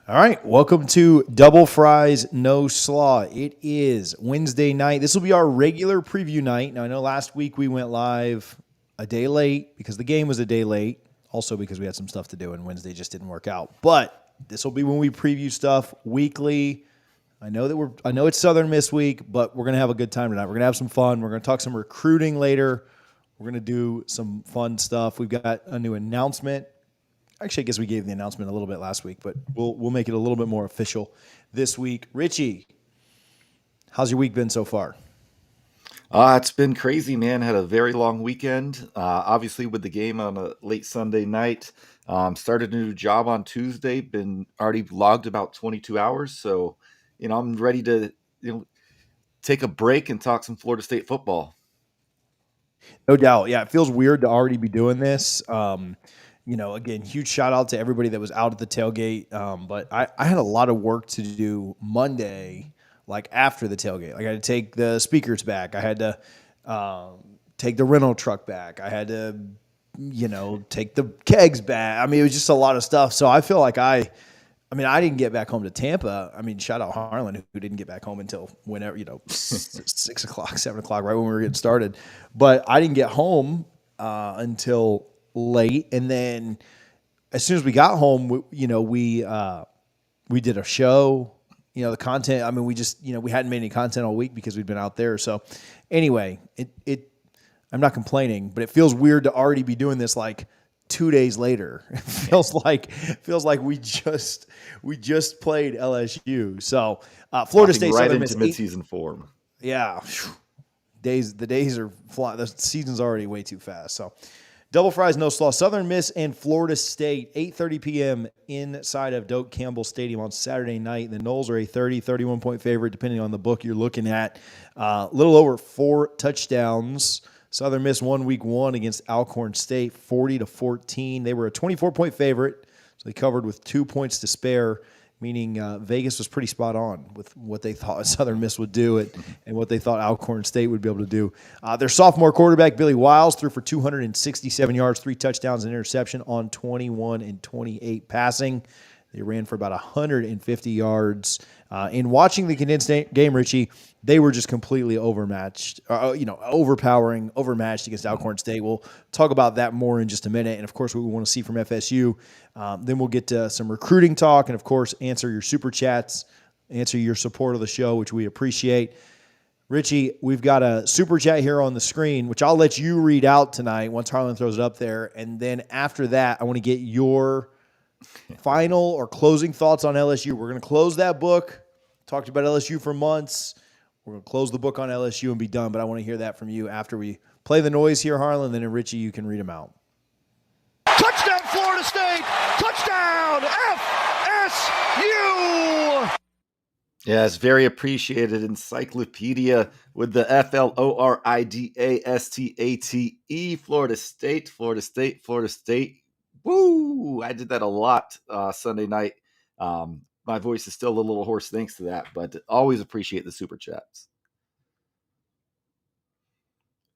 All right, welcome to Double Fries No Slaw. It is Wednesday night. This will be our regular preview night. Now, I know last week we went live a day late because the game was a day late, also because we had some stuff to do and Wednesday just didn't work out. But this will be when we preview stuff weekly. I know it's Southern Miss week, but we're going to have a good time tonight. We're going to have some fun. We're going to talk some recruiting later. We're going to do some fun stuff. We've got a new announcement. Actually, I guess we gave the announcement a little bit last week, but we'll make it a little bit more official this week. Richie, how's your week been so far? It's been crazy, man. Had a very long weekend. Obviously, with the game on a late Sunday night. Started a new job on Tuesday. Been already logged about 22 hours. So, I'm ready to, take a break and talk some Florida State football. No doubt. Yeah, it feels weird to already be doing this. Again, huge shout out to everybody that was out at the tailgate. But I had a lot of work to do Monday, like after the tailgate. Like I had to take the speakers back. I had to take the rental truck back. I had to, take the kegs back. I mean, it was just a lot of stuff. So I feel like I didn't get back home to Tampa. I mean, shout out Harlan, who didn't get back home until whenever, 6 o'clock, 7 o'clock, right when we were getting started. But I didn't get home until late. And then as soon as we got home, we did a show. The content. I mean, we just we hadn't made any content all week because we'd been out there. So anyway, I'm not complaining, but it feels weird to already be doing this like 2 days later. It feels like we just played LSU. So Florida Hopping State right Southern into Miss. midseason form. Yeah, the days are flying. The season's already way too fast. So double fries, no slaw. Southern Miss and Florida State, 8:30 p.m. inside of Doak Campbell Stadium on Saturday night. The Noles are a 31-point favorite, depending on the book you're looking at. A little over 4 touchdowns. Southern Miss won week 1 against Alcorn State, 40-14. They were a 24-point favorite, so they covered with 2 points to spare, meaning Vegas was pretty spot on with what they thought Southern Miss would do and what they thought Alcorn State would be able to do. Their sophomore quarterback, Billy Wiles, threw for 267 yards, 3 touchdowns, and interception on 21 and 28 passing. They ran for about 150 yards. In watching the condensed game, Richie, they were just completely overmatched, overmatched against Alcorn State. We'll talk about that more in just a minute. And, of course, what we want to see from FSU. Then we'll get to some recruiting talk and, of course, answer your super chats, answer your support of the show, which we appreciate. Richie, we've got a super chat here on the screen, which I'll let you read out tonight once Harlan throws it up there. And then after that, I want to get your final or closing thoughts on LSU. We're going to close that book. Talked about LSU for months. We're going to close the book on LSU and be done, but I want to hear that from you after we play the noise here, Harlan. Then, Richie, you can read them out. Touchdown, Florida State! Touchdown, FSU! Yeah, it's very appreciated. Encyclopedia with the FLORIDASTATE. Florida State, Florida State, Florida State. Woo! I did that a lot Sunday night. My voice is still a little hoarse thanks to that, but always appreciate the super chats.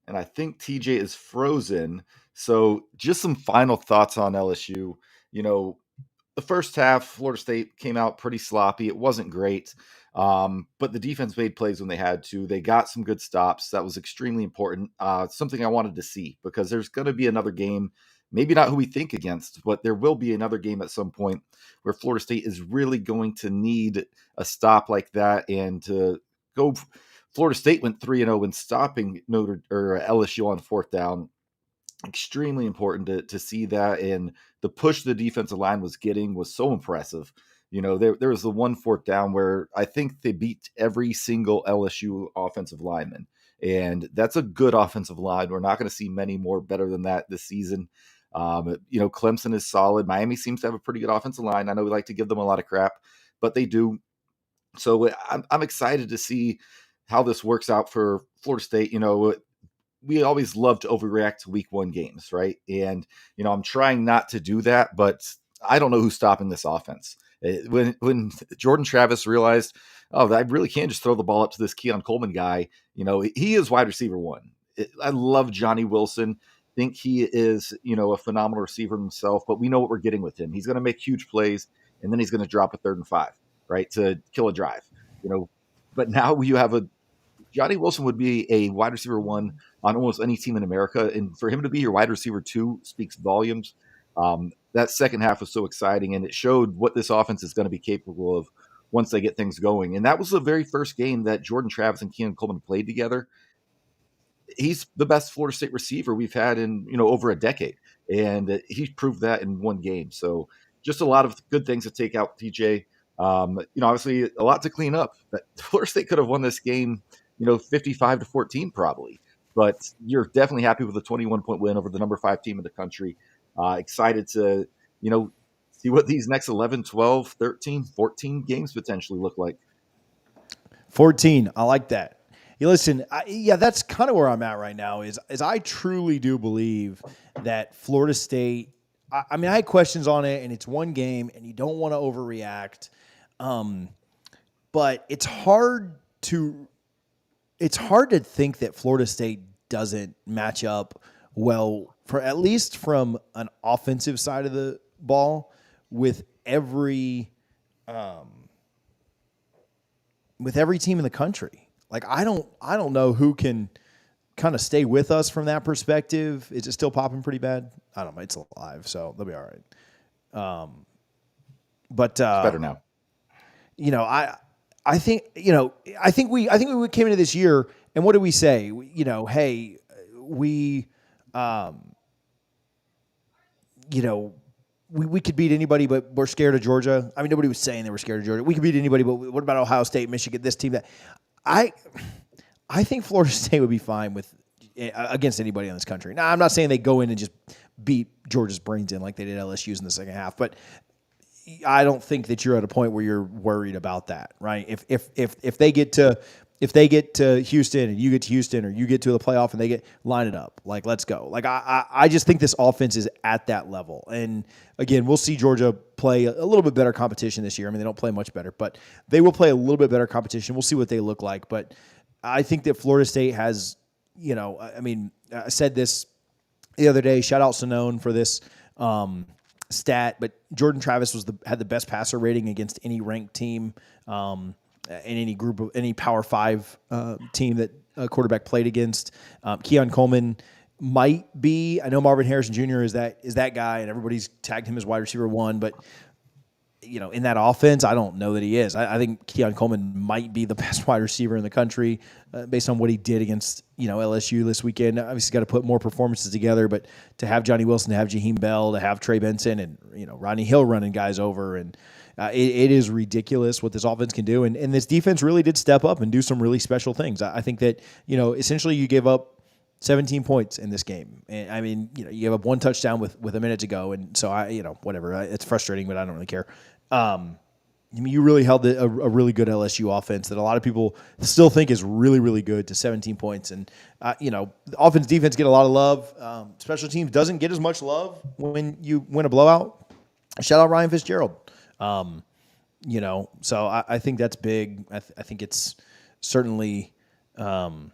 And I think TJ is frozen. So just some final thoughts on LSU. The first half, Florida State came out pretty sloppy. It wasn't great, but the defense made plays when they had to. They got some good stops. That was extremely important. Something I wanted to see because there's going to be another game, maybe not who we think against, but there will be another game at some point where Florida State is really going to need a stop like that and to go. Florida State went 3-0 in stopping LSU on 4th down. Extremely important to see that, and the push the defensive line was getting was so impressive. There was the 4th down where I think they beat every single LSU offensive lineman, and that's a good offensive line. We're not going to see many more better than that this season. Clemson is solid. Miami seems to have a pretty good offensive line. I know we like to give them a lot of crap, but they do. So I'm excited to see how this works out for Florida State. We always love to overreact to week 1 games, right? And, I'm trying not to do that, but I don't know who's stopping this offense. When Jordan Travis realized, I really can't just throw the ball up to this Keon Coleman guy, he is wide receiver 1. I love Johnny Wilson. Think he is, a phenomenal receiver himself, but we know what we're getting with him. He's going to make huge plays. and then he's going to drop a 3rd and 5, right, to kill a drive. But now you have Johnny Wilson would be a wide receiver 1 on almost any team in America, and for him to be your wide receiver 2 speaks volumes. That second half was so exciting, and it showed what this offense is going to be capable of once they get things going. And that was the very first game that Jordan Travis and Keon Coleman played together. He's the best Florida State receiver we've had in over a decade, and he proved that in one game. So just a lot of good things to take out, TJ. Obviously a lot to clean up. But Florida State could have won this game, 55-14 probably. But you're definitely happy with a 21-point win over the number 5 team in the country. Excited to see what these next 11, 12, 13, 14 games potentially look like. 14, I like that. Listen, that's kind of where I'm at right now. Is I truly do believe that Florida State. I mean, I had questions on it, and it's one game, and you don't want to overreact. But it's hard to think that Florida State doesn't match up well, for at least from an offensive side of the ball, with every team in the country. Like, I don't know who can kind of stay with us from that perspective. Is it still popping pretty bad? I don't know. It's alive, so they'll be all right. But it's better now. I think we came into this year, and what did we say? Hey, we we could beat anybody, but we're scared of Georgia. I mean, nobody was saying they were scared of Georgia. We could beat anybody, but what about Ohio State, Michigan, this team, that? I think Florida State would be fine with against anybody in this country. Now, I'm not saying they go in and just beat Georgia's brains in like they did LSU's in the second half, but I don't think that you're at a point where you're worried about that, right? If they get to Houston and you get to Houston, or you get to the playoff and they line it up, like, let's go. Like, I just think this offense is at that level. And again, we'll see Georgia play a little bit better competition this year. I mean, they don't play much better, but they will play a little bit better competition. We'll see what they look like. But I think that Florida State has, I said this the other day, shout out Sonone for this stat, but Jordan Travis had the best passer rating against any ranked team in any group of any Power 5 team that a quarterback played against. Keon Coleman might be. I know Marvin Harrison Jr. is that guy, and everybody's tagged him as wide receiver 1, but in that offense, I don't know that he is. I think Keon Coleman might be the best wide receiver in the country based on what he did against LSU this weekend. Obviously, he's got to put more performances together, but to have Johnny Wilson, to have Jaheim Bell, to have Trey Benson, and Rodney Hill running guys over, and it is ridiculous what this offense can do. And this defense really did step up and do some really special things. I think that essentially you gave up 17 points in this game. And I mean, you gave up 1 touchdown with a minute to go. And so whatever, it's frustrating, but I don't really care. You really held a really good LSU offense that a lot of people still think is really, really good to 17 points. And, the offense, defense get a lot of love. Special teams doesn't get as much love when you win a blowout. Shout out Ryan Fitzgerald. So I think that's big. I think it's certainly, kind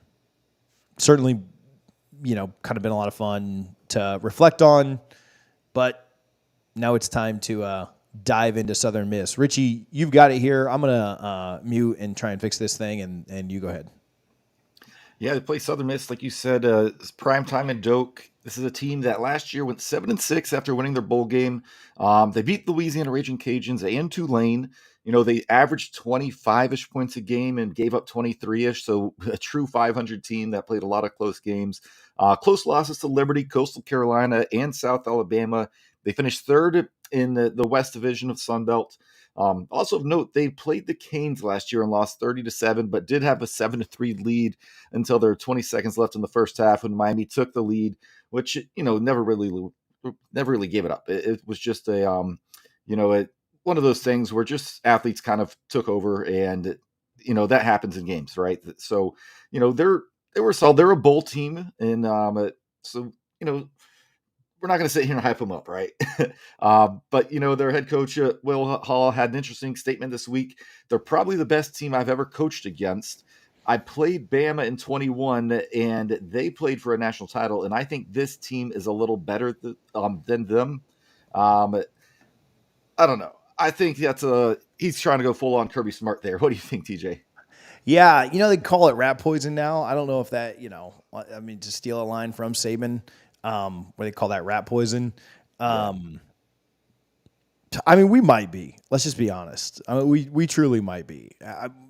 of been a lot of fun to reflect on, but now it's time to dive into Southern Miss. Richie, you've got it here. I'm going to mute and try and fix this thing, and you go ahead. Yeah, they play Southern Miss, like you said, it's prime time in Doak. This is a team that last year went 7-6 after winning their bowl game. They beat Louisiana Raging Cajuns and Tulane. They averaged 25-ish points a game and gave up 23-ish, so a true 500 team that played a lot of close games. Close losses to Liberty, Coastal Carolina, and South Alabama. They finished 3rd in the West Division of Sun Belt. Also of note, they played the Canes last year and lost 30-7, but did have a 7-3 lead until there were 20 seconds left in the first half when Miami took the lead, which never really gave it up. It was just one of those things where just athletes kind of took over, and that happens in games, right? So they were solid. They're a bowl team, and we're not going to sit here and hype them up, right? But their head coach, Will Hall, had an interesting statement this week. They're probably the best team I've ever coached against. I played Bama in 21, and they played for a national title, and I think this team is a little better than them. I don't know. I think he's trying to go full on Kirby Smart there. What do you think, TJ? Yeah, they call it rat poison now. I don't know if that, I mean, to steal a line from Saban, where they call that rat poison. I mean, we might be. Let's just be honest. I mean, we truly might be.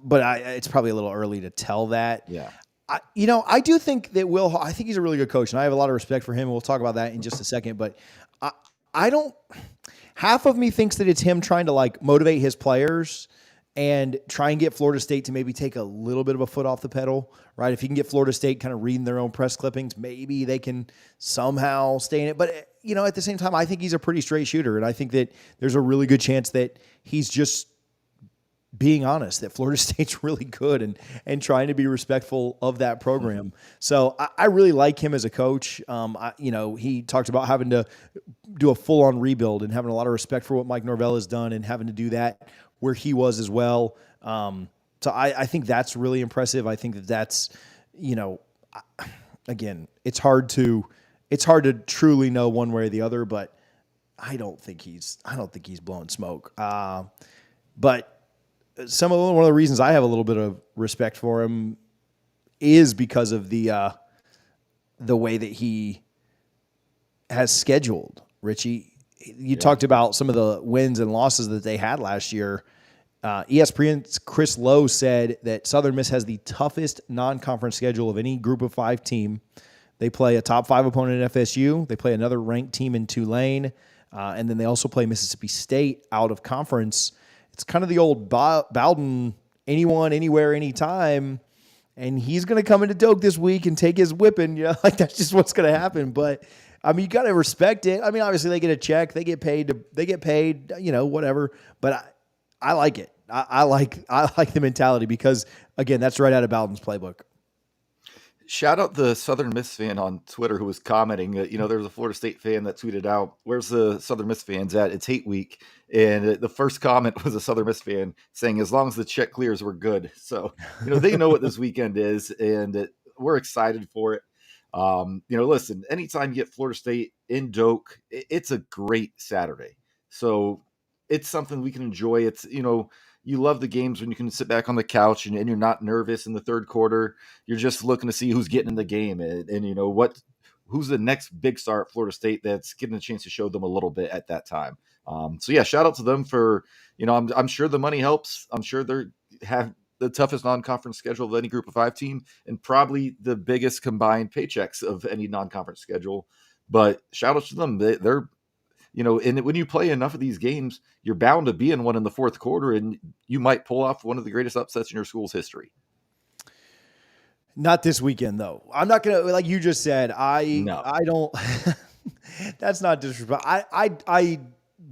But it's probably a little early to tell that. Yeah. I do think that I think he's a really good coach, and I have a lot of respect for him. We'll talk about that in just a second. But I don't. Half of me thinks that it's him trying to like motivate his players and try and get Florida State to maybe take a little bit of a foot off the pedal, right? If you can get Florida State kind of reading their own press clippings, maybe they can somehow stay in it. But, at the same time, I think he's a pretty straight shooter, and I think that there's a really good chance that he's just being honest, that Florida State's really good and trying to be respectful of that program. So I really like him as a coach. He talked about having to do a full-on rebuild and having a lot of respect for what Mike Norvell has done and having to do that where he was as well. So I think that's really impressive. I think that's, again, it's hard to truly know one way or the other, but I don't think he's blowing smoke. But one of the reasons I have a little bit of respect for him is because of the way that he has scheduled. Richie, you talked about some of the wins and losses that they had last year. ESPN's Chris Lowe said that Southern Miss has the toughest non-conference schedule of any Group of 5 team. They play a top 5 opponent at FSU. They play another ranked team in Tulane. And then they also play Mississippi State out of conference. It's kind of the old Bowden, anyone, anywhere, anytime. And he's going to come into Doak this week and take his whipping. Like that's just what's going to happen. But I mean, you got to respect it. I mean, obviously they get a check, they get paid, whatever. But I like it. I like the mentality because again, that's right out of Bowden's playbook. Shout out the Southern Miss fan on Twitter who was commenting. There was a Florida State fan that tweeted out, "Where's the Southern Miss fans at? It's hate week." And the first comment was a Southern Miss fan saying, "As long as the check clears, we're good." So, they know what this weekend is, and we're excited for it. Listen, anytime you get Florida State in Doak, it's a great Saturday. So it's something we can enjoy. It's, you love the games when you can sit back on the couch and you're not nervous in the third quarter. You're just looking to see who's getting in the game and who's the next big star at Florida State that's getting a chance to show them a little bit at that time. So yeah, shout out to them for, I'm sure the money helps. I'm sure they have the toughest non-conference schedule of any Group of 5 team and probably the biggest combined paychecks of any non-conference schedule. But shout out to them. They're and when you play enough of these games, you're bound to be in one in the fourth quarter, and you might pull off one of the greatest upsets in your school's history. Not this weekend, though. I'm not going to, like you just said, I don't, that's not disrespect. I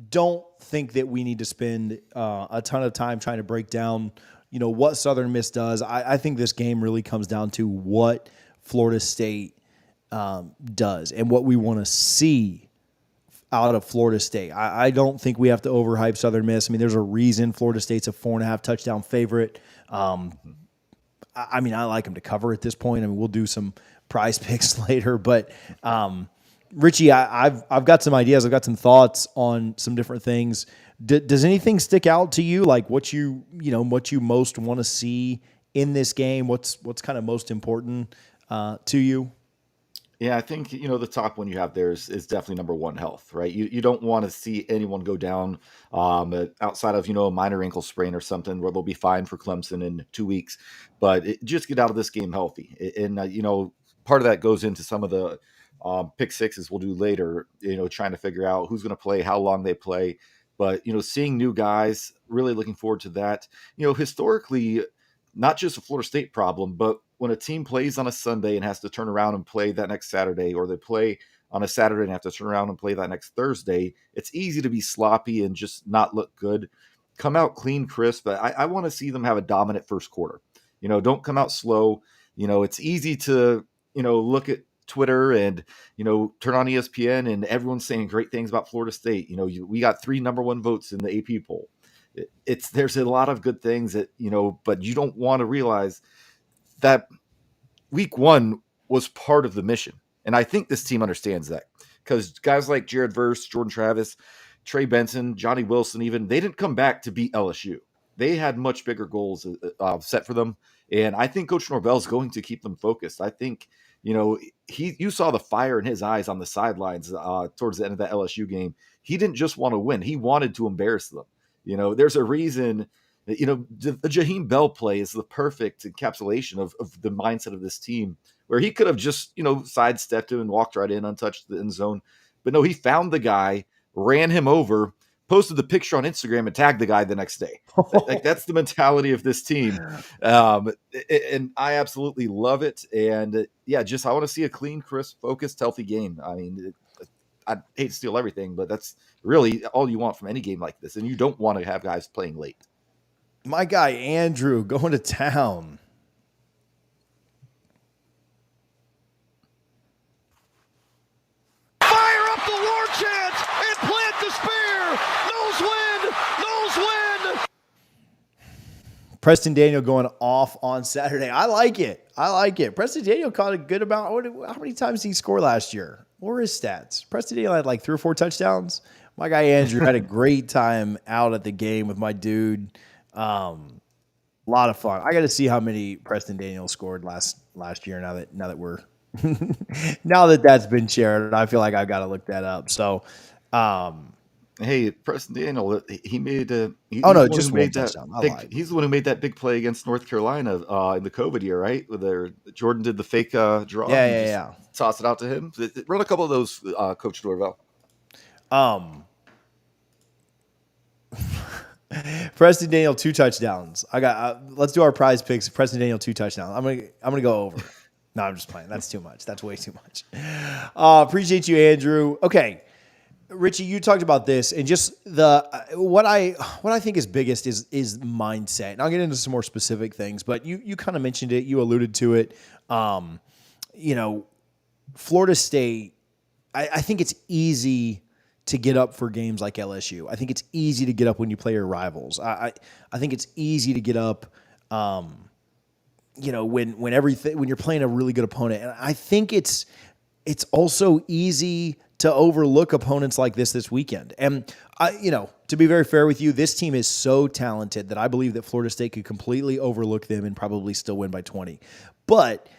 don't think that we need to spend a ton of time trying to break down, what Southern Miss does. I think this game really comes down to what Florida State does and what we want to see out of Florida State. I don't think we have to overhype Southern Miss. I mean, there's a reason Florida State's a 4.5 touchdown favorite. I mean, I like them to cover at this point. I mean, we'll do some prize picks later, but Richie, I've got some ideas. I've got some thoughts on some different things. Does anything stick out to you? Like what you most want to see in this game? What's kind of most important to you? Yeah, I think, the top one you have there is definitely number one, health, right? You don't want to see anyone go down outside of, a minor ankle sprain or something where they'll be fine for Clemson in 2 weeks. But just get out of this game healthy. And, part of that goes into some of the pick sixes we'll do later, trying to figure out who's going to play, how long they play. But, seeing new guys, really looking forward to that. Historically, not just a Florida State problem, but when a team plays on a Sunday and has to turn around and play that next Saturday, or they play on a Saturday and have to turn around and play that next Thursday, it's easy to be sloppy and just not look good. Come out clean, crisp. But I want to see them have a dominant first quarter. Don't come out slow. It's easy to, look at Twitter and, turn on ESPN and everyone's saying great things about Florida State. We got 3 number 1 votes in the AP poll. There's a lot of good things that, but you don't want to realize that week 1 was part of the mission. And I think this team understands that because guys like Jared Verse, Jordan Travis, Trey Benson, Johnny Wilson, even, they didn't come back to beat LSU. They had much bigger goals set for them. And I think Coach Norvell is going to keep them focused. I think, you saw the fire in his eyes on the sidelines towards the end of that LSU game. He didn't just want to win. He wanted to embarrass them. There's a reason, the Jaheim Bell play is the perfect encapsulation of the mindset of this team, where he could have just, sidestepped him and walked right in untouched the end zone. But no, he found the guy, ran him over, posted the picture on Instagram, and tagged the guy the next day. Like, that's the mentality of this team. And I absolutely love it. And I want to see a clean, crisp, focused, healthy game. I mean, I hate to steal everything, but that's really all you want from any game like this. And you don't want to have guys playing late. My guy, Andrew, going to town. Fire up the war chant and plant the spear. Noles win. Noles win. Preston Daniel going off on Saturday. I like it. Preston Daniel caught a good amount. How many times did he score last year? What were his stats? Preston Daniel had like 3 or 4 touchdowns. My guy Andrew had a great time out at the game with my dude. A lot of fun. I got to see how many Preston Daniel scored last year. Now that we're now that that's been shared, I feel like I've got to look that up. So, hey, Preston Daniel, he made just one touchdown. He's the one who made that big play against North Carolina in the COVID year, right? Where Jordan did the fake draw. Yeah. Toss it out to him. Run a couple of those, Coach Norvell. Preston Daniel 2 touchdowns. I got. Let's do our prize picks. Preston Daniel 2 touchdowns. I'm gonna go over. No, I'm just playing. That's too much. That's way too much. Appreciate you, Andrew. Okay, Richie, you talked about this, and just what I think is biggest is mindset. And I'll get into some more specific things, but you kind of mentioned it. You alluded to it. Florida State. I think it's easy to get up for games like LSU. I think it's easy to get up when you play your rivals. I think it's easy to get up, when you're playing a really good opponent. And I think it's also easy to overlook opponents like this weekend. And to be very fair with you, this team is so talented that I believe that Florida State could completely overlook them and probably still win by 20. But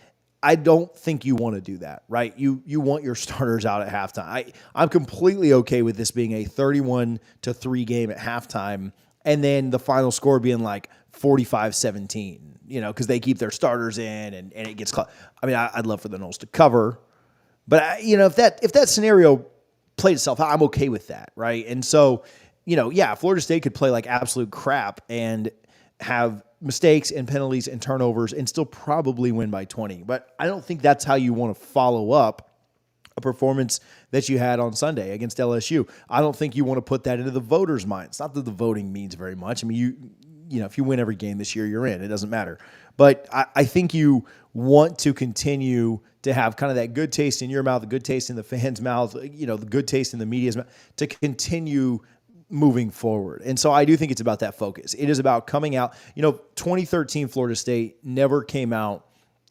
I don't think you want to do that, right? You want your starters out at halftime. I'm completely okay with this being a 31-3 game at halftime, and then the final score being like 45-17, because they keep their starters in and it gets caught. I mean, I'd love for the Noles to cover, but if that scenario played itself out, I'm okay with that, right? And so, Florida State could play like absolute crap and have mistakes and penalties and turnovers and still probably win by 20. But I don't think that's how you want to follow up a performance that you had on Sunday against LSU. I don't think you want to put that into the voters' minds. Not that the voting means very much. I mean, if you win every game this year, you're in. It doesn't matter. But I think you want to continue to have kind of that good taste in your mouth, the good taste in the fans' mouth, the good taste in the media's mouth, to continue moving forward. And so I do think it's about that focus. It is about coming out. 2013 Florida State never came out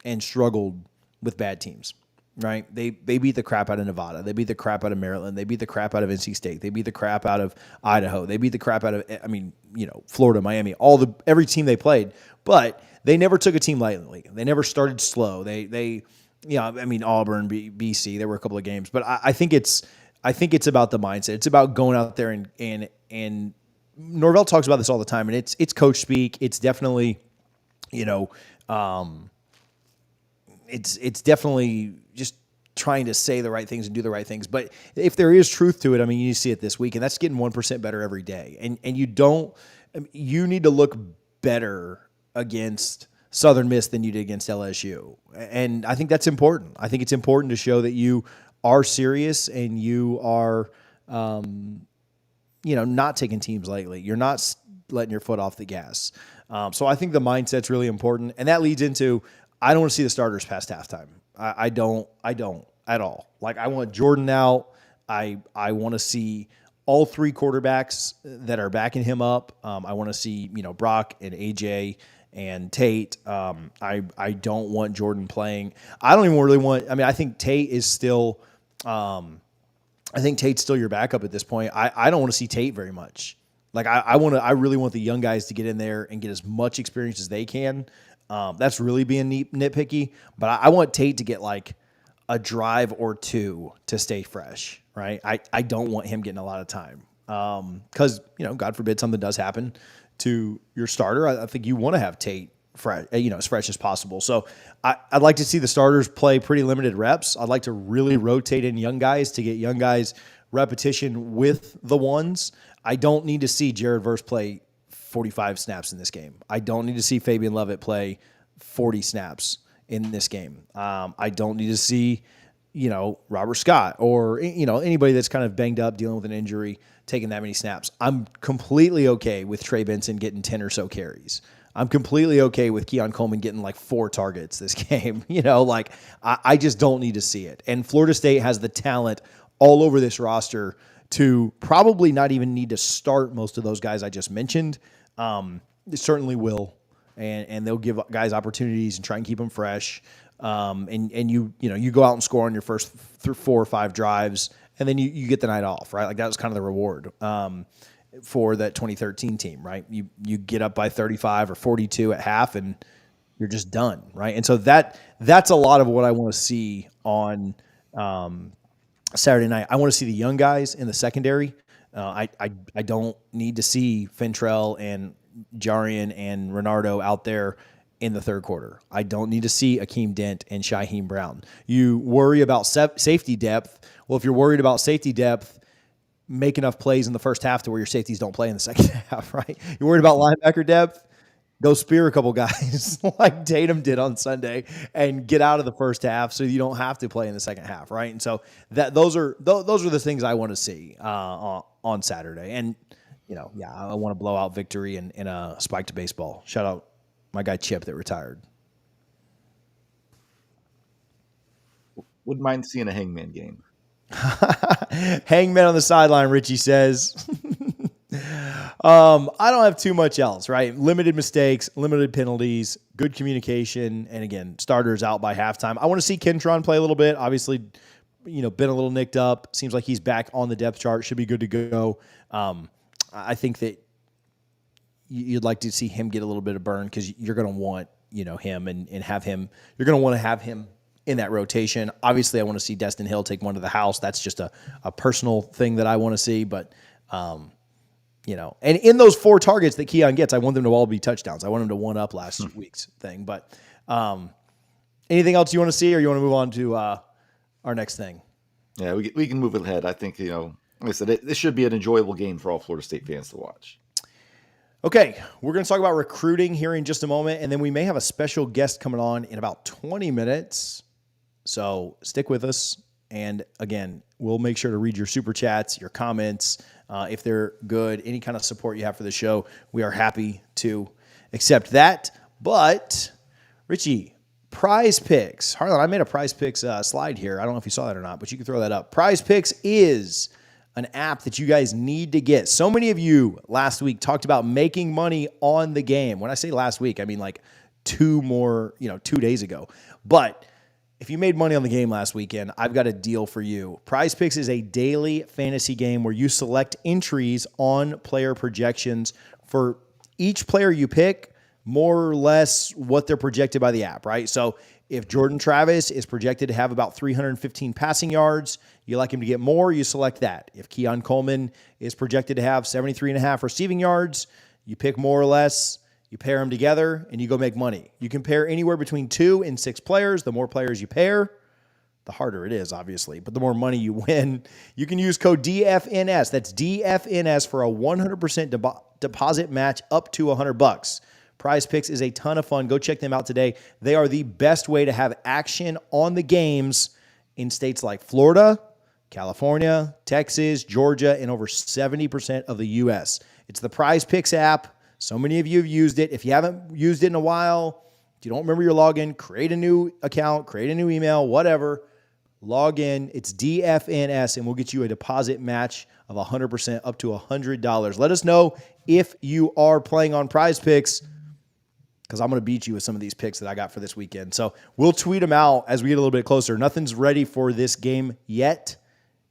and struggled with bad teams, right? They beat the crap out of Nevada. They beat the crap out of Maryland. They beat the crap out of NC State. They beat the crap out of Idaho. They beat the crap out of, Florida, Miami, every team they played. But they never took a team lightly. They never started slow. Auburn, BC, there were a couple of games. But I think it's about the mindset. It's about going out there and Norvell talks about this all the time, and it's coach speak. It's definitely, it's definitely just trying to say the right things and do the right things. But if there is truth to it, you see it this week, and that's getting 1% better every day. And you need to look better against Southern Miss than you did against LSU. And I think that's important. I think it's important to show that you are serious and you are, not taking teams lightly. You're not letting your foot off the gas. So I think the mindset's really important. And that leads into, I don't want to see the starters past halftime. I don't at all. Like, I want Jordan out. I want to see all 3 quarterbacks that are backing him up. I want to see, Brock and AJ and Tate. I don't want Jordan playing. I don't even really want, I think Tate is still, I think Tate's still your backup at this point. I don't want to see Tate very much. Like I really want the young guys to get in there and get as much experience as they can. That's really being nitpicky, but I want Tate to get like a drive or two to stay fresh, right? I don't want him getting a lot of time. Cause God forbid something does happen to your starter. I think you want to have Tate fresh, as fresh as possible. So I'd like to see the starters play pretty limited reps. I'd like to really rotate in young guys to get young guys repetition with the ones. I don't need to see Jared Verse play 45 snaps in this game. I don't need to see Fabian Lovett play 40 snaps in this game. I don't need to see, Robert Scott or, anybody that's kind of banged up, dealing with an injury, taking that many snaps. I'm completely okay with Trey Benson getting 10 or so carries. I'm completely okay with Keon Coleman getting like 4 targets this game. I just don't need to see it. And Florida State has the talent all over this roster to probably not even need to start most of those guys I just mentioned. It certainly will. And they'll give guys opportunities and try and keep them fresh. And you go out and score on your first 4 or 5 drives, and then you get the night off, right? Like that was kind of the reward for that 2013 team, right? You get up by 35 or 42 at half, and you're just done, right? And so that's a lot of what I want to see on Saturday night. I want to see the young guys in the secondary. I don't need to see Fentrell and Jarian and Renardo out there in the third quarter. I don't need to see Akeem Dent and Shaheem Brown. You worry about safety depth. Well, if you're worried about safety depth, make enough plays in the first half to where your safeties don't play in the second half, right? You're worried about linebacker depth? Go spear a couple guys like Tatum did on Sunday and get out of the first half so you don't have to play in the second half, right? And so those are the things I want to see on Saturday. And I want to blow out victory in a spiked baseball. Shout out my guy Chip that retired. Wouldn't mind seeing a Hangman game. Hangman on the sideline, Richie says. I don't have too much else, right? Limited mistakes, limited penalties, good communication, and again, starters out by halftime. I want to see Kentron play a little bit. Obviously, been a little nicked up. Seems like he's back on the depth chart. Should be good to go. I think that you'd like to see him get a little bit of burn because you're going to want, him and have him. You're going to want to have him in that rotation. Obviously, I want to see Destin Hill take one to the house. That's just a personal thing that I want to see. But, and in those 4 targets that Keon gets, I want them to all be touchdowns. I want him to one up last week's thing. But anything else you want to see, or you want to move on to our next thing? Yeah, we can move ahead. I think, like I said, this should be an enjoyable game for all Florida State fans to watch. Okay, we're going to talk about recruiting here in just a moment, and then we may have a special guest coming on in about 20 minutes. So stick with us. And again, we'll make sure to read your super chats, your comments, if they're good, any kind of support you have for the show. We are happy to accept that. But, Richie, Prize Picks. Harlan, I made a Prize Picks slide here. I don't know if you saw that or not, but you can throw that up. Prize Picks is an app that you guys need to get. So many of you last week talked about making money on the game. When I say last week, I mean like 2 days ago. But if you made money on the game last weekend, I've got a deal for you. Prize Picks is a daily fantasy game where you select entries on player projections for each player you pick, more or less what they're projected by the app, right? So if Jordan Travis is projected to have about 315 passing yards, you like him to get more, you select that. If Keon Coleman is projected to have 73.5 receiving yards, you pick more or less, you pair them together, and you go make money. You can pair anywhere between 2 and 6 players. The more players you pair, the harder it is, obviously, but the more money you win. You can use code DFNS. That's DFNS for a 100% deposit match up to $100. Prize Picks is a ton of fun. Go check them out today. They are the best way to have action on the games in states like Florida, California, Texas, Georgia, and over 70% of the U.S. It's the Prize Picks app. So many of you have used it. If you haven't used it in a while, if you don't remember your login, create a new account, create a new email, whatever. Log in. It's DFNS, and we'll get you a deposit match of 100% up to $100. Let us know if you are playing on Prize Picks, because I'm going to beat you with some of these picks that I got for this weekend. So we'll tweet them out as we get a little bit closer. Nothing's ready for this game yet.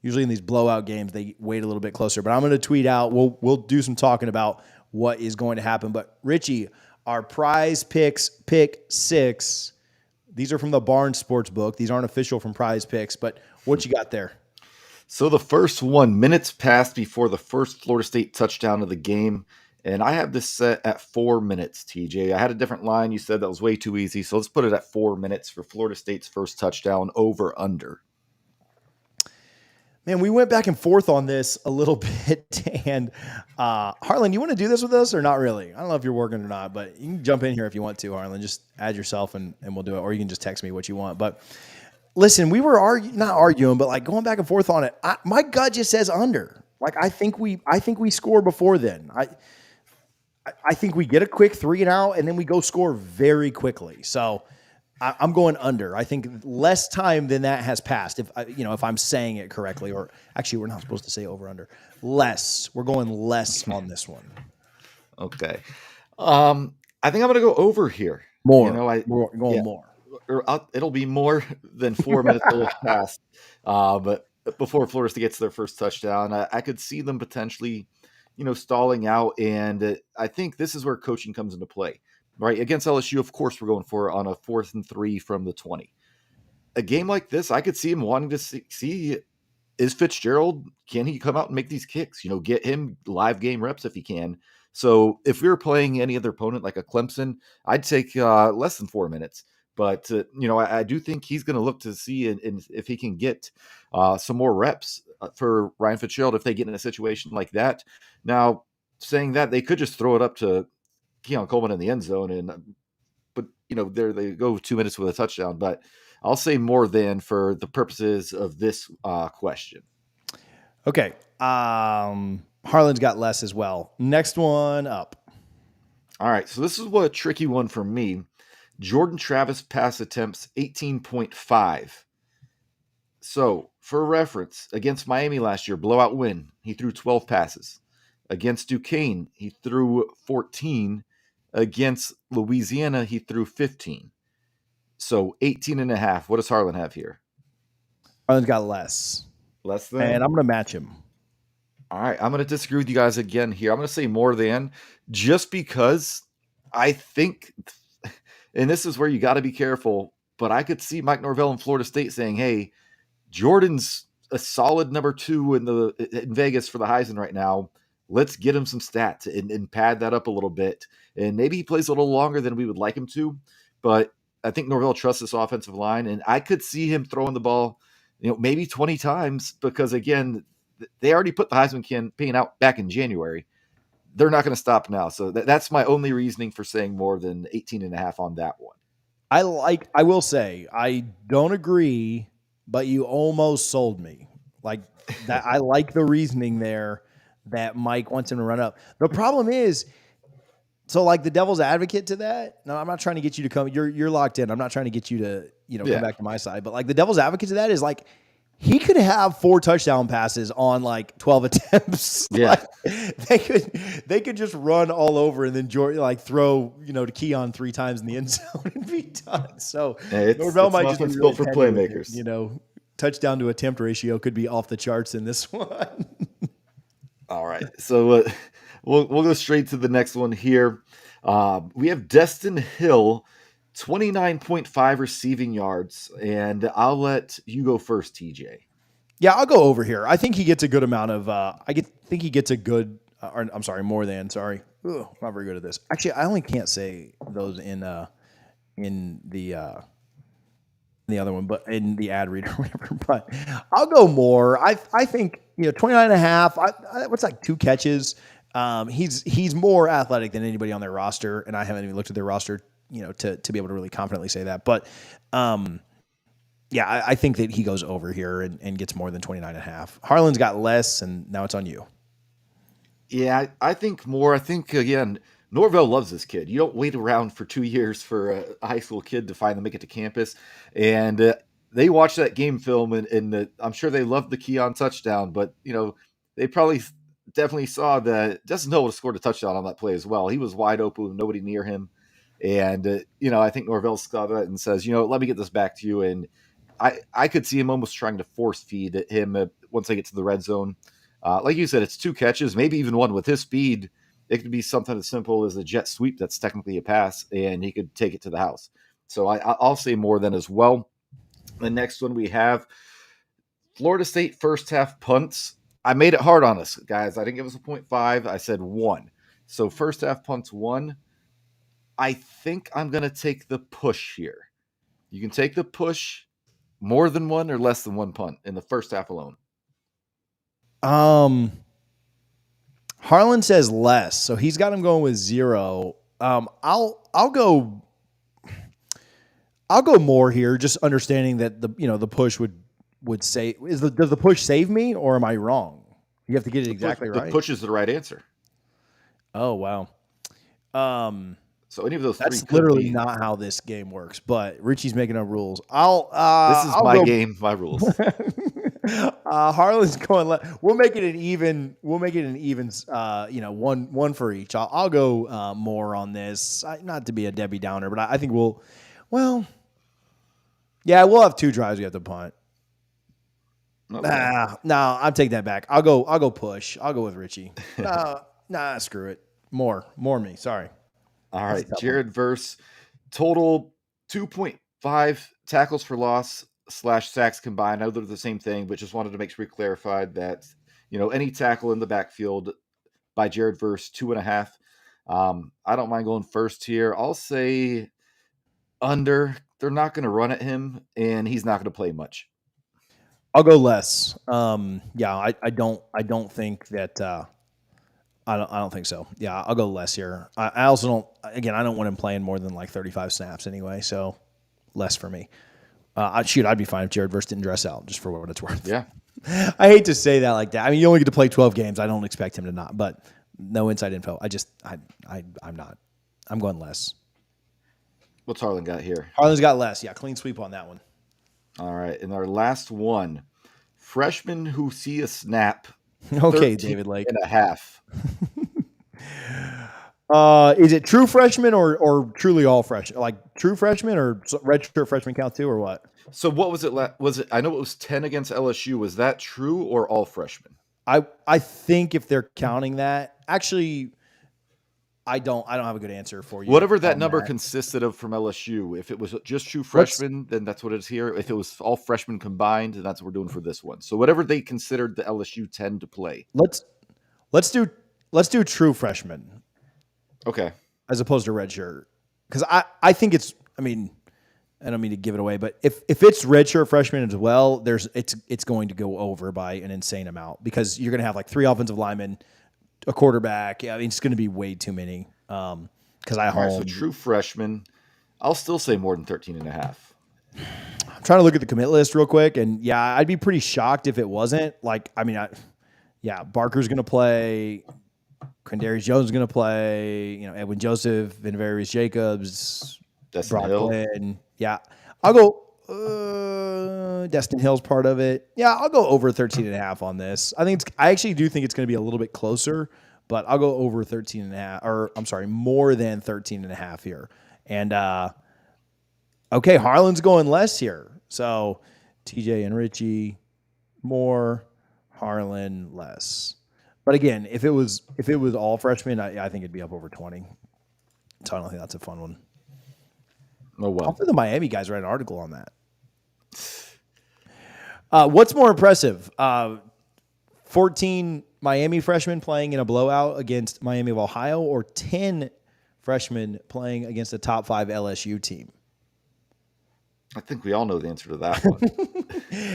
Usually in these blowout games, they wait a little bit closer. But I'm going to tweet out. We'll do some talking about what is going to happen. But Richie, our prize picks, pick 6. These are from the Barnes Sports Book. These aren't official from Prize Picks, but what you got there? So the first one, minutes passed before the first Florida State touchdown of the game. And I have this set at 4 minutes, TJ. I had a different line. You said that was way too easy. So let's put it at 4 minutes for Florida State's first touchdown, over under. Man, we went back and forth on this a little bit. And Harlan, you want to do this with us or not really? I don't know if you're working or not, but you can jump in here if you want to, Harlan. Just add yourself and we'll do it. Or you can just text me what you want. But listen, we were not arguing, but like going back and forth on it. My gut just says under. Like I think we score before then. I think we get a quick 3 and out, and then we go score very quickly. So I'm going under. I think less time than that has passed. If I'm saying it correctly, or actually, we're not supposed to say over under. Less. We're going less on this one. Okay. I think I'm going to go over here. More. More. Or it'll be more than 4 minutes will have passed. But before Florida State gets their first touchdown, I could see them potentially, stalling out. And I think this is where coaching comes into play. Right, against LSU, of course, we're going for it on a 4th and 3 from the 20. A game like this, I could see him wanting to see is Fitzgerald, can he come out and make these kicks? Get him live game reps if he can. So if we were playing any other opponent like a Clemson, I'd take less than 4 minutes. But, I do think he's going to look to see if he can get some more reps for Ryan Fitzgerald if they get in a situation like that. Now, saying that, they could just throw it up to Keon Coleman in the end zone, but there they go 2 minutes with a touchdown. But I'll say more than for the purposes of this question. Okay. Harlan's got less as well. Next one up. All right. So this is a tricky one for me. Jordan Travis pass attempts 18.5. So for reference, against Miami last year, blowout win, he threw 12 passes. Against Duquesne, he threw 14. Against Louisiana, he threw 15. So 18.5. What does Harlan have here? Harlan's got less. Less than? And I'm going to match him. All right. I'm going to disagree with you guys again here. I'm going to say more than, just because I think, and this is where you got to be careful, but I could see Mike Norvell in Florida State saying, hey, Jordan's a solid number 2 in Vegas for the Heisman right now. Let's get him some stats and pad that up a little bit. And maybe he plays a little longer than we would like him to. But I think Norvell trusts this offensive line. And I could see him throwing the ball, maybe 20 times. Because, again, they already put the Heisman campaign out back in January. They're not going to stop now. So that's my only reasoning for saying more than 18.5 on that one. I will say, I don't agree, but you almost sold me. Like that. I like the reasoning there that Mike wants him to run up. The problem is, so like the devil's advocate to that. No, I'm not trying to get you to come. You're locked in. I'm not trying to get you to come back to my side. But like the devil's advocate to that is like he could have 4 touchdown passes on like 12 attempts. Yeah, like, they could just run all over and then throw to Keon 3 times in the end zone and be done. So Norvell might just be built for playmakers. Touchdown to attempt ratio could be off the charts in this one. All right, so we'll go straight to the next one here. We have Destin Hill, 29.5 receiving yards, and I'll let you go first, TJ. Yeah, I'll go over here. I think he gets a good amount of. Think he gets a good. I'm sorry, more than. Sorry, I'm not very good at this. Actually, I only can't say those in the other one, but in the ad reader or whatever. But I'll go more. I think 29.5. What's like 2 catches? He's more athletic than anybody on their roster, and I haven't even looked at their roster, to be able to really confidently say that. But I think that he goes over here and gets more than 29.5. Harlan's got less, and now it's on you. Yeah, I think more. I think, again, Norvell loves this kid. You don't wait around for 2 years for a high school kid to finally make it to campus. And they watched that game film, and I'm sure they loved the Keon touchdown, but, they probably definitely saw that Destin Hill would have scored a touchdown on that play as well. He was wide open with nobody near him. And, I think Norvell saw that and says, let me get this back to you. And I could see him almost trying to force feed him once they get to the red zone. Like you said, it's 2 catches, maybe even one. With his speed, it could be something as simple as a jet sweep that's technically a pass, and he could take it to the house. So I'll say more than as well. The next one we have Florida State first half punts. I made it hard on us, guys. I didn't give us a 0.5. I said 1. So first half punts 1. I think I'm going to take the push here. You can take the push more than 1 or less than 1 punt in the first half alone. Harlan says less, so he's got him going with 0. I'll go more here, just understanding that the push would say does the push save me, or am I wrong? You have to get it exactly right. The push is the right answer. Oh wow. So any of those that's three literally not how this game works. But Richie's making up rules. This is my game, my rules. Harlan's going. We'll make it an even. We'll make it an even. One for each. I'll go more on this. Not to be a Debbie Downer, but I think we'll. Well, yeah, we'll have 2 drives we have to punt. Okay. No, I'm taking that back. I'll go push. I'll go with Richie. Screw it. More me. Sorry. All right, Jared Verse, total 2.5 tackles for loss / sacks combined. I know they're the same thing, but just wanted to make sure we clarified that, any tackle in the backfield by Jared Verse, 2.5. I don't mind going first here. I'll say under. They're not going to run at him, and he's not going to play much. I'll go less. I don't think that. I don't think so. Yeah, I'll go less here. I also don't. Again, I don't want him playing more than like 35 snaps anyway. So less for me. I'd be fine if Jared Verse didn't dress out, just for what it's worth. Yeah. I hate to say that like that. I mean, you only get to play 12 games. I don't expect him to not, but no inside info. I'm not. I'm going less. What's Harlan got here? Harlan's got less. Yeah, clean sweep on that one. All right. And our last one, freshmen who see a snap. Okay, David Lake. And a half. Is it true freshman or truly all freshmen? Like true freshman or redshirt freshman count too, or what? So what was it? Was it? I know it was 10 against LSU. Was that true or all freshmen? I think if they're counting that, actually, I don't have a good answer for you. Whatever that number consisted of from LSU, if it was just true freshmen, then that's what it is here. If it was all freshmen combined, then that's what we're doing for this one. So whatever they considered the LSU 10 to play. Let's do true freshmen. Okay. As opposed to redshirt. Because I think it's, I mean, I don't mean to give it away, but if it's redshirt freshman as well, it's going to go over by an insane amount because you're going to have like 3 offensive linemen, a quarterback. I mean, it's going to be way too many. Because so true freshman, I'll still say more than 13.5. I'm trying to look at the commit list real quick, and yeah, I'd be pretty shocked if it wasn't. Like, I mean, Barker's going to play, Quindarius Jones is going to play, Edwin Joseph, Vinavarius Jacobs, Destin Hill. Yeah, I'll go. Destin Hill's part of it. Yeah, I'll go over 13.5 on this. I actually do think it's going to be a little bit closer, but I'll go over 13.5, or I'm sorry, more than 13.5 here. And okay, Harlan's going less here. So TJ and Richie more, Harlan less. But again, if it was all freshmen, I think it'd be up over 20. So I don't think that's a fun one. Oh well. Hopefully the Miami guys write an article on that. What's more impressive? 14 Miami freshmen playing in a blowout against Miami of Ohio, or 10 freshmen playing against a top 5 LSU team? I think we all know the answer to that one.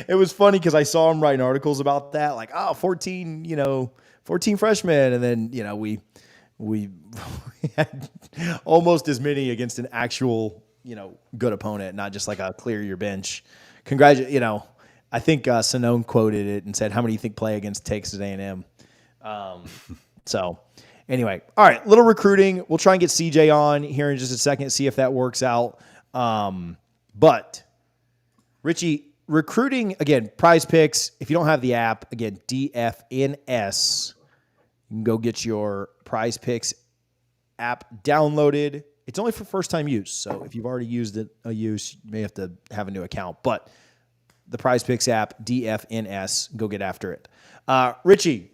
It was funny because I saw him writing articles about that, like, 14 freshmen, and then we had almost as many against an actual good opponent, not just like a clear your bench. I think Sonone quoted it and said, "How many do you think play against Texas A&M?" So anyway, all right, little recruiting. We'll try and get CJ on here in just a second, see if that works out. But Richie, recruiting again, Prize Picks. If you don't have the app, again, DFNS. You can go get your Prize Picks app downloaded. It's only for first-time use, so if you've already used it, you may have to have a new account. But the Prize Picks app, DFNS. Go get after it. Richie,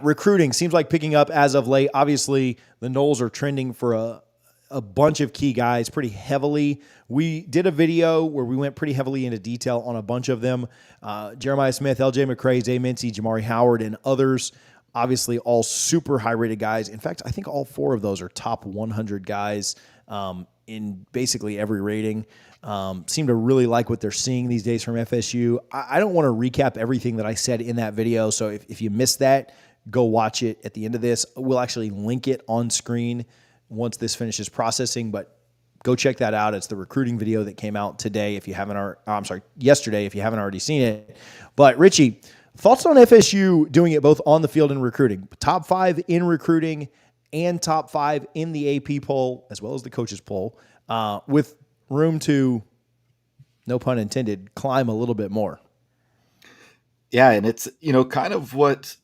recruiting seems like picking up as of late. Obviously, the Noles are trending for a bunch of key guys pretty heavily. We did a video where we went pretty heavily into detail on a bunch of them. Jeremiah Smith, LJ McCray, Zay Mincy, Jamari Howard, and others. Obviously, all super high-rated guys. In fact, I think all 4 of those are top 100 guys in basically every rating. Seem to really like what they're seeing these days from FSU. I don't want to recap everything that I said in that video, so if you missed that, go watch it at the end of this. We'll actually link it on screen once this finishes processing, but go check that out. It's the recruiting video that came out today if you haven't yesterday if you haven't already seen it. But Richie, thoughts on FSU doing it both on the field and recruiting? Top 5 in recruiting and top 5 in the AP poll as well as the coaches poll, with room to, no pun intended, climb a little bit more. Yeah, and it's, kind of what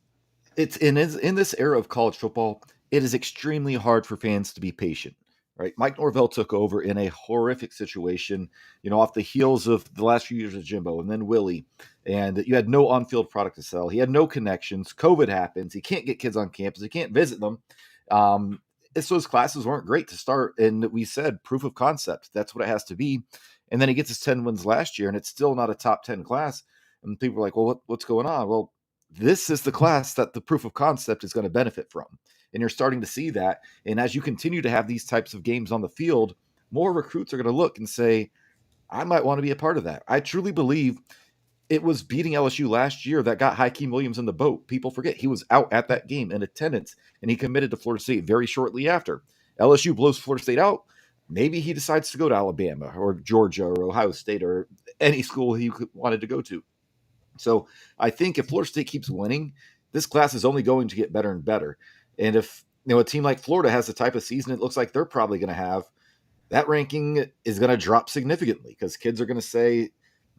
it's in this era of college football, it is extremely hard for fans to be patient, right? Mike Norvell took over in a horrific situation, off the heels of the last few years of Jimbo and then Willie, and you had no on-field product to sell. He had no connections. COVID happens. He can't get kids on campus. He can't visit them. So his classes weren't great to start, and we said proof of concept. That's what it has to be. And then he gets his 10 wins last year, and it's still not a top 10 class. And people are like, well, what's going on? Well, this is the class that the proof of concept is going to benefit from. And you're starting to see that. And as you continue to have these types of games on the field, more recruits are going to look and say, I might want to be a part of that. I truly believe it was beating LSU last year that got Hakeem Williams in the boat. People forget he was out at that game in attendance, and he committed to Florida State very shortly after. LSU blows Florida State out. Maybe he decides to go to Alabama or Georgia or Ohio State or any school he wanted to go to. So I think if Florida State keeps winning, this class is only going to get better and better. And if a team like Florida has the type of season it looks like they're probably going to have, that ranking is going to drop significantly because kids are going to say,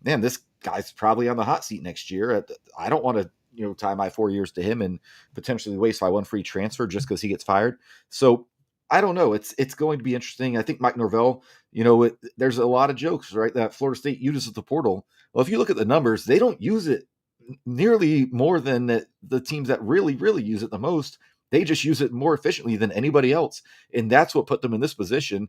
man, this guy's probably on the hot seat next year. I don't want to tie my 4 years to him and potentially waste my one free transfer just because he gets fired. So I don't know. It's going to be interesting. I think Mike Norvell, there's a lot of jokes, right, that Florida State uses the portal. Well, if you look at the numbers, they don't use it nearly more than the teams that really, really use it the most. They just use it more efficiently than anybody else. And that's what put them in this position.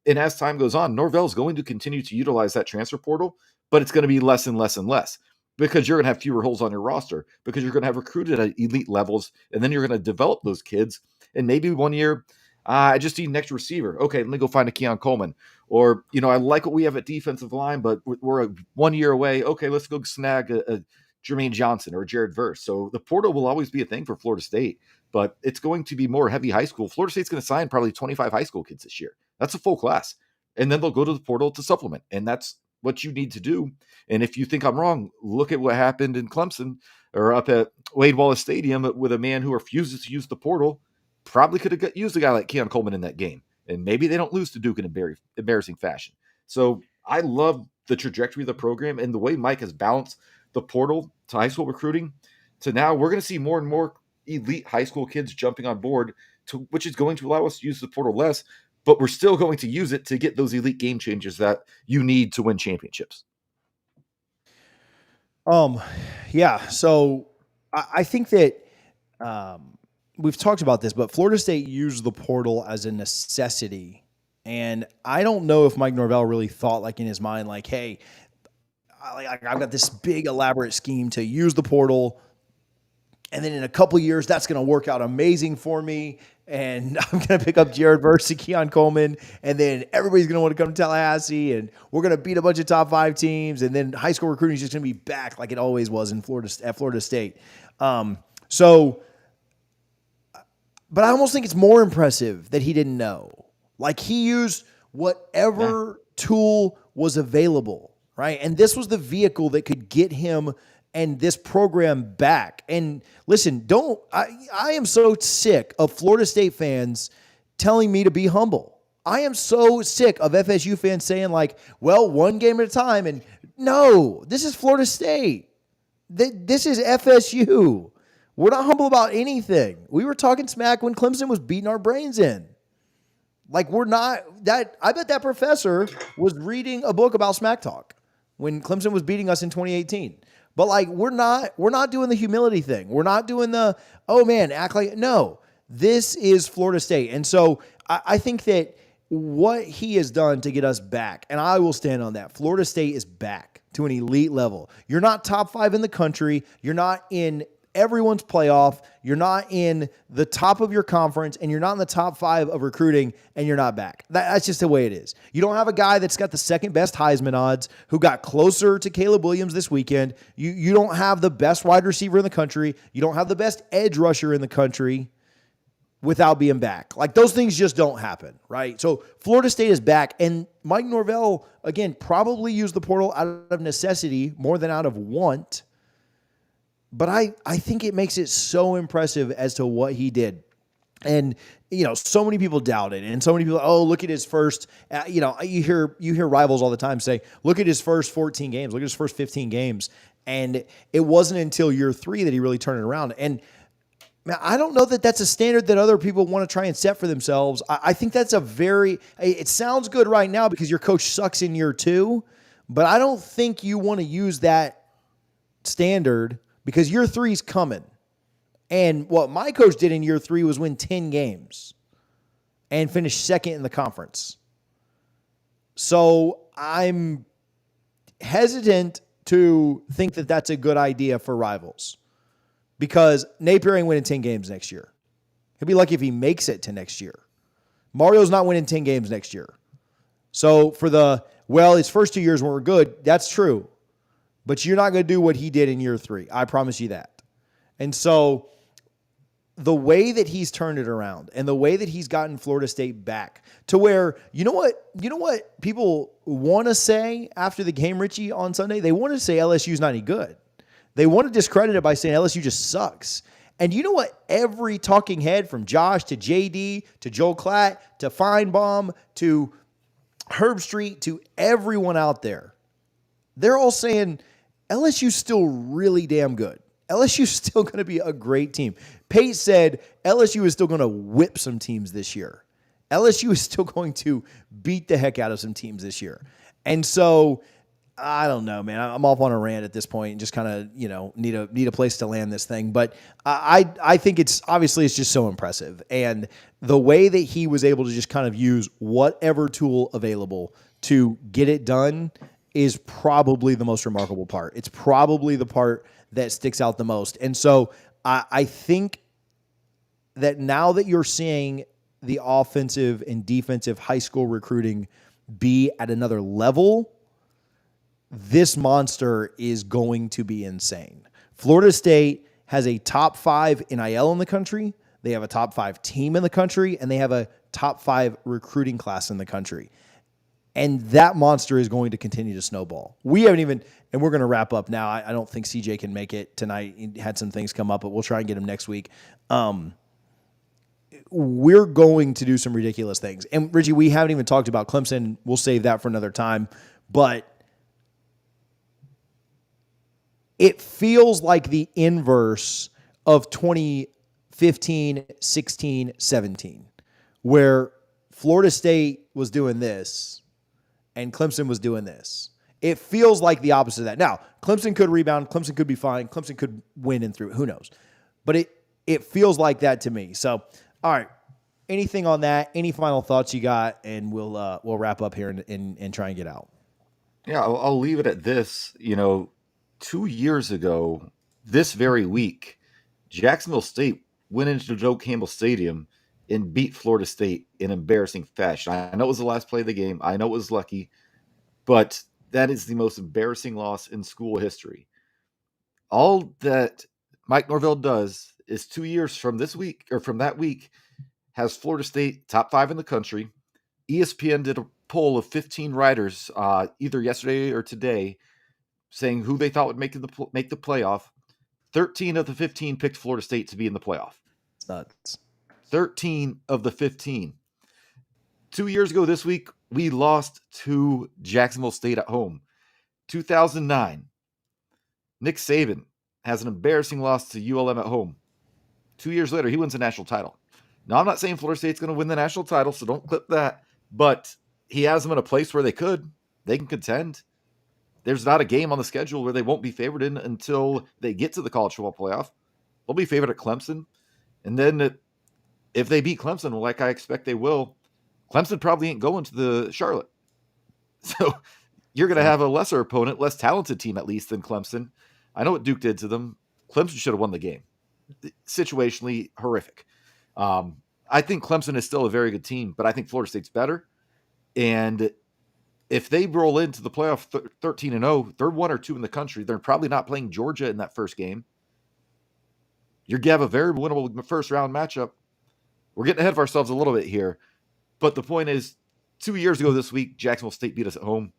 And as time goes on, Norvell is going to continue to utilize that transfer portal, but it's going to be less and less and less because you're going to have fewer holes on your roster because you're going to have recruited at elite levels. And then you're going to develop those kids. And maybe 1 year, I just need an extra receiver. Okay, let me go find a Keon Coleman. Or, I like what we have at defensive line, but we're 1 year away. Okay, let's go snag a Jermaine Johnson or a Jared Verse. So the portal will always be a thing for Florida State, but it's going to be more heavy high school. Florida State's going to sign probably 25 high school kids this year. That's a full class. And then they'll go to the portal to supplement. And that's what you need to do. And if you think I'm wrong, look at what happened in Clemson or up at Wade Wallace Stadium with a man who refuses to use the portal. Probably could have used a guy like Keon Coleman in that game. And maybe they don't lose to Duke in embarrassing fashion. So I love the trajectory of the program and the way Mike has balanced the portal to high school recruiting to now we're going to see more and more elite high school kids jumping on board, which is going to allow us to use the portal less, but we're still going to use it to get those elite game changers that you need to win championships. Yeah. So I think that we've talked about this, but Florida State used the portal as a necessity. And I don't know if Mike Norvell really thought like in his mind, like, hey, I've got this big elaborate scheme to use the portal. And then in a couple years, that's going to work out amazing for me. And I'm going to pick up Jared Verse and Keon Coleman. And then everybody's going to want to come to Tallahassee. And we're going to beat a bunch of top 5 teams. And then high school recruiting is just going to be back like it always was at Florida State. But I almost think it's more impressive that he didn't know. Like he used whatever tool was available, right? And this was the vehicle that could get him and this program back. And listen, I am so sick of Florida State fans telling me to be humble. I am so sick of FSU fans saying like, well, one game at a time. And no, this is Florida State. This is FSU. We're not humble about anything. We were talking smack when Clemson was beating our brains in. Like we're not that. I bet that professor was reading a book about smack talk. when Clemson was beating us in 2018. But like we're not doing the humility thing. We're not doing the, oh man, act like no. This is Florida State. And so I think that what he has done to get us back, and I will stand on that. Florida State is back to an elite level. You're not top 5 in the country. You're not in everyone's playoff. You're not in the top of your conference, and you're not in the top 5 of recruiting, and you're not back. That's just the way it is. You don't have a guy that's got the second best Heisman odds who got closer to Caleb Williams this weekend. You don't have the best wide receiver in the country. You don't have the best edge rusher in the country without being back. Like those things just don't happen, right? So Florida State is back, and Mike Norvell, again, probably used the portal out of necessity more than out of want. But I think it makes it so impressive as to what he did. And, so many people doubt it. And so many people, look at his first, you hear rivals all the time say, look at his first 14 games, look at his first 15 games. And it wasn't until year 3 that he really turned it around. And man, I don't know that that's a standard that other people want to try and set for themselves. I think that's it sounds good right now because your coach sucks in year 2, but I don't think you want to use that standard because year 3 is coming. And what my coach did in year 3 was win 10 games and finish second in the conference. So I'm hesitant to think that that's a good idea for rivals because Napier ain't winning 10 games next year. He'll be lucky if he makes it to next year. Mario's not winning 10 games next year. So for his first 2 years when we're good, that's true. But you're not going to do what he did in year 3. I promise you that. And so the way that he's turned it around and the way that he's gotten Florida State back to where, you know what people want to say after the game, Richie, on Sunday? They want to say LSU's not any good. They want to discredit it by saying LSU just sucks. And you know what? Every talking head from Josh to JD to Joel Klatt to Feinbaum to Herb Street to everyone out there, they're all saying LSU's still really damn good. LSU's still going to be a great team. Pate said LSU is still going to whip some teams this year. LSU is still going to beat the heck out of some teams this year. And so, I don't know, man. I'm off on a rant at this point and just kind of, need a place to land this thing. But I think it's just so impressive. And the way that he was able to just kind of use whatever tool available to get it done is probably the most remarkable part. It's probably the part that sticks out the most. And so I think that now that you're seeing the offensive and defensive high school recruiting be at another level, this monster is going to be insane. Florida State has a top 5 NIL in the country. They have a top 5 team in the country, and they have a top 5 recruiting class in the country. And that monster is going to continue to snowball. We haven't even, and we're going to wrap up now. I don't think CJ can make it tonight. He had some things come up, but we'll try and get him next week. We're going to do some ridiculous things. And Richie, we haven't even talked about Clemson. We'll save that for another time. But it feels like the inverse of 2015, 16, 17, where Florida State was doing this and Clemson was doing this. It feels like the opposite of that. Now, Clemson could rebound. Clemson could be fine. Clemson could win and through. Who knows? But it feels like that to me. So, all right. Anything on that? Any final thoughts you got? And we'll wrap up here and try and get out. Yeah, I'll leave it at this. 2 years ago, this very week, Jacksonville State went into Joe Campbell Stadium and beat Florida State in embarrassing fashion. I know it was the last play of the game. I know it was lucky, but that is the most embarrassing loss in school history. All that Mike Norvell does is 2 years from this week or from that week has Florida State top 5 in the country. ESPN did a poll of 15 writers either yesterday or today saying who they thought would make the playoff. 13 of the 15 picked Florida State to be in the playoff. It's nuts. 13 of the 15. 2 years ago this week, we lost to Jacksonville State at home. 2009, Nick Saban has an embarrassing loss to ULM at home. 2 years later, he wins a national title. Now, I'm not saying Florida State's going to win the national title, so don't clip that. But he has them in a place where they can contend. there's not a game on the schedule where they won't be favored in until they get to the college football playoff. They'll be favored at Clemson. And then if they beat Clemson, like I expect they will, Clemson probably ain't going to the Charlotte. So you're going to have a lesser opponent, less talented team at least than Clemson. I know what Duke did to them. Clemson should have won the game. Situationally horrific. I think Clemson is still a very good team, but I think Florida State's better. And if they roll into the playoff 13-0, they're 1 or 2 in the country. They're probably not playing Georgia in that first game. You're going to have a very winnable first round matchup. We're getting ahead of ourselves a little bit here. But the point is, 2 years ago this week, Jacksonville State beat us at home.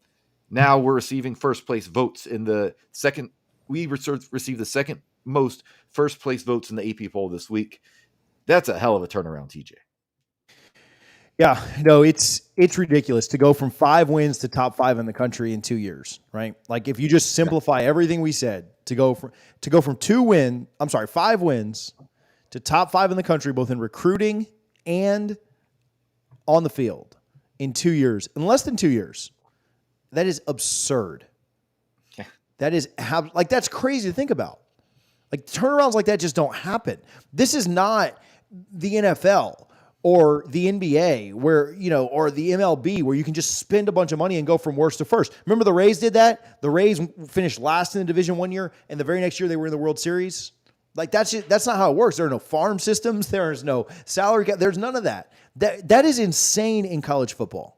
Now we're receiving first place votes in the second. We received the second most first place votes in the AP poll this week. That's a hell of a turnaround, TJ. Yeah, no, it's ridiculous to go from 5 wins to top 5 in the country in 2 years, right? Like if you just simplify everything we said, to go from 5 wins to top 5 in the country, both in recruiting and on the field in 2 years, in less than 2 years. That is absurd. Yeah. That is that's crazy to think about. Like turnarounds like that just don't happen. This is not the NFL or the NBA where, or the MLB where you can just spend a bunch of money and go from worst to first. Remember the Rays did that? The Rays finished last in the division one year, and the very next year they were in the World Series. Like that's not how it works. There are no farm systems. There is no salary cap. There's none of that. That is insane in college football.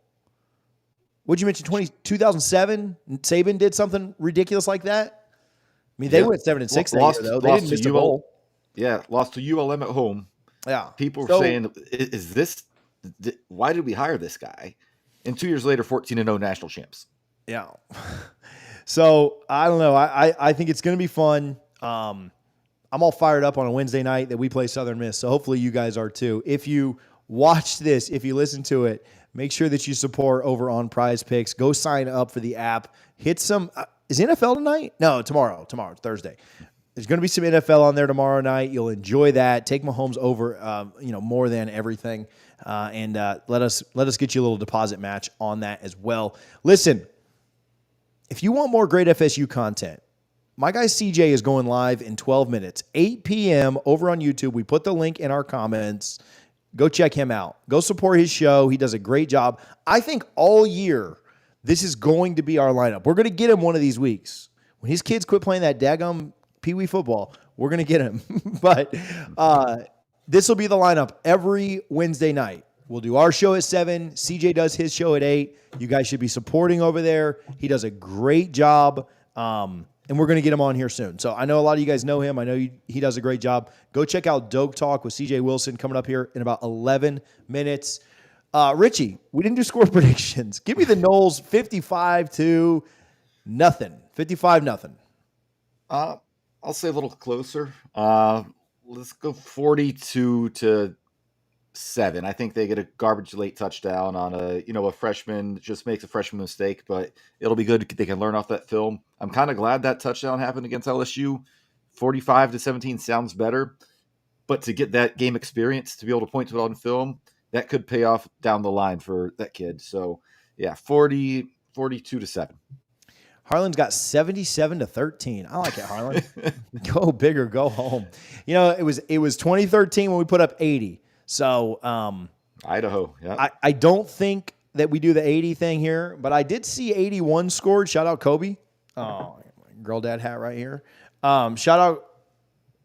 What'd you mention? 2007? Saban did something ridiculous like that? I mean, they went 7-6 that year, though. They didn't miss a bowl. Yeah, lost to ULM at home. Yeah. People were saying, is this – why did we hire this guy? And 2 years later, 14-0 national champs. Yeah. So, I don't know. I think it's going to be fun. I'm all fired up on a Wednesday night that we play Southern Miss, so hopefully you guys are too. If you watch this, if you listen to it, make sure that you support over on Prize Picks. Go sign up for the app. Hit some is NFL tonight? No, tomorrow. Tomorrow, Thursday. There's going to be some NFL on there tomorrow night. You'll enjoy that. Take Mahomes over, more than everything, and let us get you a little deposit match on that as well. Listen, if you want more great FSU content, my guy CJ is going live in 12 minutes, 8 p.m. over on YouTube. We put the link in our comments. Go check him out. Go support his show. He does a great job. I think all year this is going to be our lineup. We're going to get him one of these weeks. When his kids quit playing that daggum Pee Wee football, we're going to get him. But this will be the lineup every Wednesday night. We'll do our show at 7. CJ does his show at 8. You guys should be supporting over there. He does a great job. And we're going to get him on here soon. So I know a lot of you guys know him. I know he does a great job. Go check out Doak Talk with CJ Wilson coming up here in about 11 minutes. Richie, we didn't do score predictions. Give me the Noles 55-0. 55-0. I'll say a little closer. Let's go 42-7. I think they get a garbage late touchdown on a freshman just makes a freshman mistake, but it'll be good. They can learn off that film. I'm kind of glad that touchdown happened against LSU. 45-17 sounds better, but to get that game experience, to be able to point to it on film, that could pay off down the line for that kid. So yeah, 42-7. Harlan's got 77-13. I like it, Harlan. Go big or go home. It was 2013 when we put up 80. So Idaho, yeah. I don't think that we do the 80 thing here, but I did see 81 scored. Shout out Kobe. Oh, girl dad hat right here. Shout out.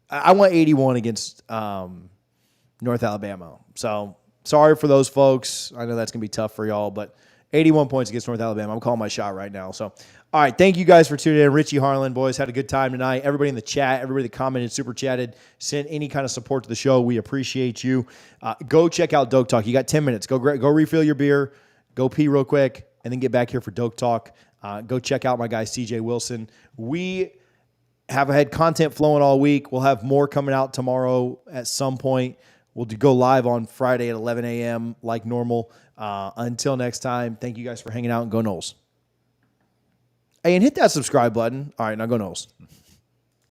I want 81 against North Alabama. So sorry for those folks. I know that's gonna be tough for y'all, but 81 points against North Alabama. I'm calling my shot right now. So, all right, thank you guys for tuning in. Richie, Harlan, boys, had a good time tonight. Everybody in the chat, everybody that commented, super chatted, sent any kind of support to the show. We appreciate you. Go check out Doak Talk. You got 10 minutes. Go refill your beer. Go pee real quick, and then get back here for Doak Talk. Go check out my guy, CJ Wilson. We have had content flowing all week. We'll have more coming out tomorrow at some point. We'll go live on Friday at 11 a.m. like normal. Until next time, thank you guys for hanging out, and go Noles. Hey, and hit that subscribe button. All right, now go Noles.